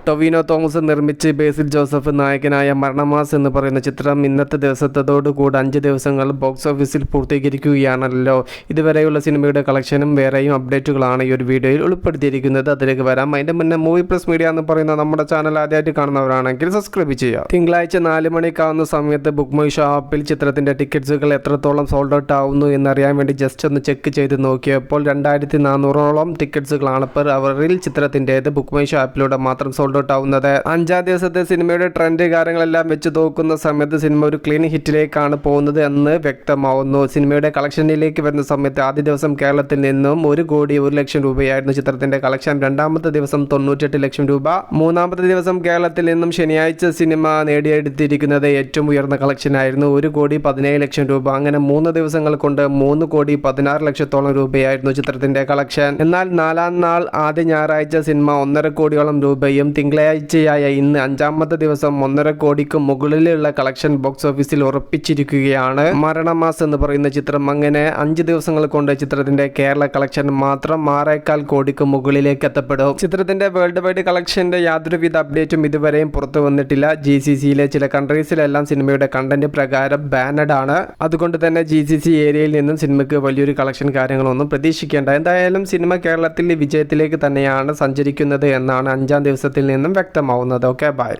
ടൊവിനോ തോമസ് നിർമ്മിച്ച് ബേസിൽ ജോസഫ് നായകനായ മരണമാസ് എന്ന് പറയുന്ന ചിത്രം ഇന്നത്തെ ദിവസത്തോടുകൂടി 5 ദിവസങ്ങൾ ബോക്സ് ഓഫീസിൽ പൂർത്തീകരിക്കുകയാണല്ലോ. ഇതുവരെയുള്ള സിനിമയുടെ കളക്ഷനും വേറെയും അപ്ഡേറ്റുകളാണ് ഈ ഒരു വീഡിയോയിൽ ഉൾപ്പെടുത്തിയിരിക്കുന്നത്. അതിലേക്ക് വരാം. അതിൻ്റെ മുന്നേ മൂവി പ്ലസ് മീഡിയ എന്ന് പറയുന്ന നമ്മുടെ ചാനൽ ആദ്യമായിട്ട് കാണുന്നവരാണെങ്കിൽ സബ്സ്ക്രൈബ് ചെയ്യുക. തിങ്കളാഴ്ച 4 മണിക്കാവുന്ന സമയത്ത് ബുക്ക് മൈ ഷോ ആപ്പിൽ ചിത്രത്തിൻ്റെ ടിക്കറ്റ്സുകൾ എത്രത്തോളം സോൾഡ് ഔട്ട് ആവുന്നു എന്നറിയാൻ വേണ്ടി ജസ്റ്റ് ഒന്ന് ചെക്ക് ചെയ്ത് നോക്കിയപ്പോൾ 2400ഓളം ടിക്കറ്റ്സുകളാണ് പെർ അവറിൽ ചിത്രത്തിൻ്റേത് ബുക്ക് മൈ ഷോ ആപ്പിലൂടെ മാത്രം സോൾഡ് ഔട്ട് ആവുന്നത്. 5-ാം ദിവസത്തെ സിനിമയുടെ ട്രെൻഡ് കാര്യങ്ങളെല്ലാം വെച്ച് നോക്കുന്ന സമയത്ത് സിനിമ ഒരു ക്ലീൻ ഹിറ്റിലേക്കാണ് പോകുന്നത് എന്ന് വ്യക്തമാവുന്നു. സിനിമയുടെ കളക്ഷനിലേക്ക് വരുന്ന സമയത്ത് ആദ്യ ദിവസം കേരളത്തിൽ നിന്നും 1,01,00,000 രൂപയായിരുന്നു ചിത്രത്തിന്റെ കളക്ഷൻ. 2-ാമത്തെ ദിവസം 98 ലക്ഷം രൂപ. 3-ാമത്തെ ദിവസം കേരളത്തിൽ നിന്നും ശനിയാഴ്ച സിനിമ നേടിയെടുത്തിരിക്കുന്നത് ഏറ്റവും ഉയർന്ന കളക്ഷൻ ആയിരുന്നു, 1,17,00,000 രൂപ. അങ്ങനെ 3 ദിവസങ്ങൾ കൊണ്ട് 3,16,00,000 രൂപയായിരുന്നു ചിത്രത്തിന്റെ കളക്ഷൻ. എന്നാൽ 4-ാം നാൾ ആദ്യ ഞായറാഴ്ച സിനിമ 1.5 കോടിയോളം രൂപയും തിങ്കളാഴ്ചയായ ഇന്ന് 5-ാമത്തെ ദിവസം 1.5 കോടിക്ക് മുകളിലുള്ള കളക്ഷൻ ബോക്സ് ഓഫീസിൽ ഉറപ്പിച്ചിരിക്കുകയാണ് മരണമാസ് എന്ന് പറയുന്ന ചിത്രം. അങ്ങനെ 5 ദിവസങ്ങൾ കൊണ്ട് ചിത്രത്തിന്റെ കേരള കളക്ഷൻ മാത്രം 6.25 കോടിക്ക് മുകളിലേക്ക് എത്തപ്പെടും. ചിത്രത്തിന്റെ വേൾഡ് വൈഡ് കളക്ഷന്റെ യാതൊരുവിധ അപ്ഡേറ്റും ഇതുവരെയും പുറത്തു വന്നിട്ടില്ല. GCCയിലെ ചില കൺട്രീസിലെല്ലാം സിനിമയുടെ കണ്ടന്റ് പ്രകാരം ബാനഡ് ആണ്. അതുകൊണ്ട് തന്നെ GCC ഏരിയയിൽ നിന്നും സിനിമയ്ക്ക് വലിയൊരു കളക്ഷൻ കാര്യങ്ങളൊന്നും പ്രതീക്ഷിക്കേണ്ട. എന്തായാലും സിനിമ കേരളത്തിൽ വിജയത്തിലേക്ക് തന്നെയാണ് സഞ്ചരിക്കുന്നത് എന്നാണ് 5-ാം ദിവസത്തിൽ നിന്നും വ്യക്തമാവുന്നത്. Okay, by.